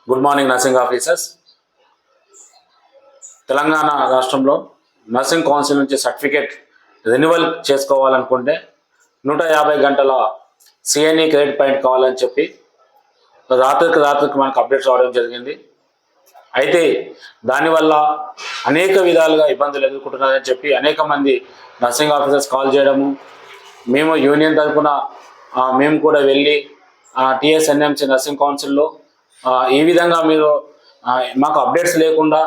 Good morning nursing officers. Telangana రాష్ట్రంలో nursing council నుంచి certificate renewal చేసుకోవాలనుకుంటే 150 గంటల సిఎన్ఈ క్రెడిట్ పాయింట్ కావాలని చెప్పి రాత్రికి మనకు అప్డేట్స్ రావడం జరిగింది. అయితే దానివల్ల అనేక విధాలుగా ఇబ్బందులు ఎదుర్కొంటున్నారని చెప్పి అనేక మంది నర్సింగ్ ఆఫీసర్స్ కాల్ చేయడము, మేము యూనియన్ తరఫున మేము కూడా వెళ్ళి టీఎస్ఎన్ఎంసీ నర్సింగ్ కౌన్సిల్లో ఈ విధంగా మీరు మాకు అప్డేట్స్ లేకుండా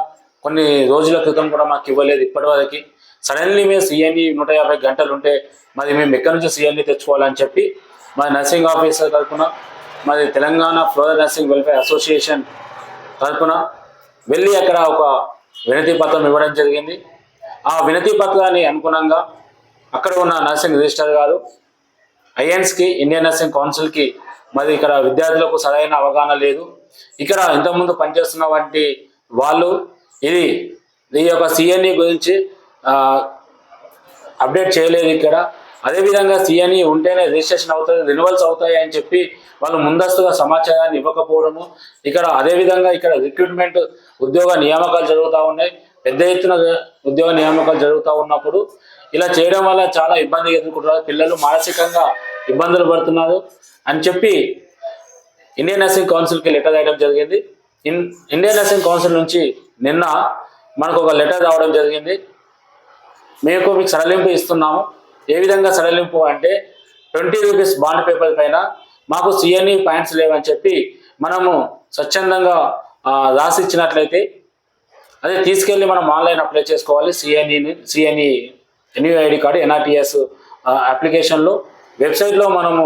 కొన్ని రోజుల క్రితం కూడా మాకు ఇవ్వలేదు. ఇప్పటివరకు సడన్లీ మేము సిఎన్ఈ 150 గంటలు ఉంటే మరి మేము ఎక్కడి నుంచి సిఎన్ఈ తెచ్చుకోవాలని చెప్పి మా నర్సింగ్ ఆఫీసర్ తరఫున మరి Telangana floral nursing welfare association తరఫున వెళ్ళి అక్కడ ఒక వినతి పత్రం ఇవ్వడం జరిగింది. ఆ వినతి పత్రాన్ని అనుగుణంగా అక్కడ ఉన్న నర్సింగ్ రిజిస్టర్ గారు ఐఎన్స్కి, ఇండియన్ నర్సింగ్ కౌన్సిల్కి మరి ఇక్కడ విద్యార్థులకు సరైన అవగాహన లేదు. ఇక్కడ ఇంతకుముందు పనిచేస్తున్న వంటి వాళ్ళు ఈ యొక్క సిఎన్ఈ గురించి అప్డేట్ చేయలేదు. ఇక్కడ అదేవిధంగా సిఎన్ఈ ఉంటేనే రిజిస్ట్రేషన్ అవుతుంది, రెన్యువల్స్ అవుతాయి అని చెప్పి వాళ్ళు ముందస్తుగా సమాచారాన్ని ఇవ్వకపోవడము. అదేవిధంగా ఇక్కడ రిక్రూట్మెంట్ ఉద్యోగ నియామకాలు జరుగుతూ ఉన్నాయి. పెద్ద ఎత్తున ఉద్యోగ నియామకాలు జరుగుతూ ఉన్నప్పుడు ఇలా చేయడం వల్ల చాలా ఇబ్బంది ఎదుర్కొంటున్నారు. పిల్లలు మానసికంగా ఇబ్బందులు పడుతున్నారు అని చెప్పి ఇండియన్ నర్సింగ్ కౌన్సిల్కి లెటర్ రాయడం జరిగింది. ఇండియన్ నర్సింగ్ కౌన్సిల్ నుంచి నిన్న మనకు ఒక లెటర్ రావడం జరిగింది. మీకు సడలింపు ఇస్తున్నాము. ఏ విధంగా సడలింపు అంటే 20 రూపీస్ బాండ్ పేపర్ పైన మాకు సిఎన్ఈ పాయింట్స్ లేవని చెప్పి మనము స్వచ్ఛందంగా రాసి ఇచ్చినట్లయితే అదే తీసుకెళ్ళి మనం ఆన్లైన్ అప్లై చేసుకోవాలి. సిఎన్ఈ ఎన్యూఐడి కార్డు ఎన్ఆర్టీఎస్ అప్లికేషన్లో వెబ్సైట్లో మనము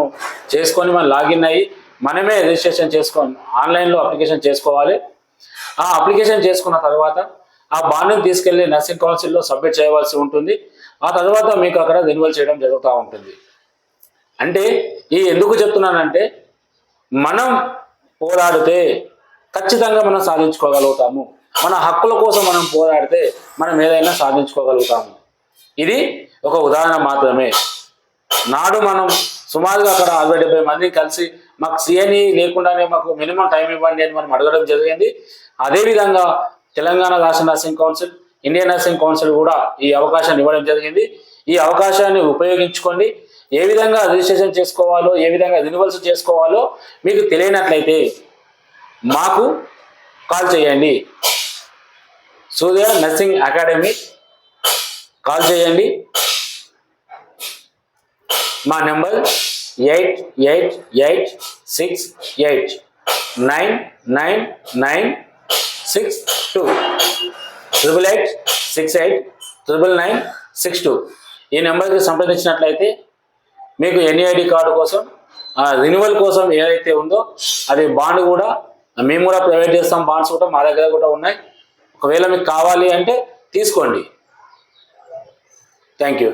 చేసుకొని మనం లాగిన్ అయ్యి మనమే రిజిస్ట్రేషన్ చేసుకొని ఆన్లైన్లో అప్లికేషన్ చేసుకోవాలి. ఆ అప్లికేషన్ చేసుకున్న తర్వాత ఆ బాండ్ని తీసుకెళ్ళి నర్సింగ్ కౌన్సిల్లో సబ్మిట్ చేయవలసి ఉంటుంది. ఆ తర్వాత మీకు అక్కడ రెన్యువల్ చేయడం జరుగుతూ ఉంటుంది. అంటే ఎందుకు చెప్తున్నానంటే మనం పోరాడితే ఖచ్చితంగా మనం సాధించుకోగలుగుతాము. మన హక్కుల కోసం మనం పోరాడితే మనం ఏదైనా సాధించుకోగలుగుతాము. ఇది ఒక ఉదాహరణ మాత్రమే. నాడు మనం సుమారుగా అక్కడ 60-70 మంది కలిసి మాకు సిఎన్ఈ లేకుండానే మాకు మినిమం టైం ఇవ్వండి అని మనం అడగడం జరిగింది. అదేవిధంగా తెలంగాణ రాష్ట్ర nursing council, Indian nursing council కూడా ఈ అవకాశాన్ని ఇవ్వడం జరిగింది. ఈ అవకాశాన్ని ఉపయోగించుకోండి. ఏ విధంగా రిజిస్ట్రేషన్ చేసుకోవాలో, ఏ విధంగా రెన్యువల్స్ చేసుకోవాలో మీకు తెలియనట్లయితే మాకు కాల్ చేయండి. సూర్య నర్సింగ్ అకాడమీ కాల్ చేయండి. మా నెంబర్ 8886899962 8868999962. ఈ నెంబర్కి సంప్రదించినట్లయితే మీకు ఎన్ఈఐడి కార్డు కోసం రెన్యువల్ కోసం ఏదైతే ఉందో అది బాండ్ కూడా మేము కూడా ప్రొవైడ్ చేస్తాం. బాండ్స్ కూడా మా దగ్గర కూడా ఉన్నాయి. ఒకవేళ మీకు కావాలి అంటే తీసుకోండి. Thank you.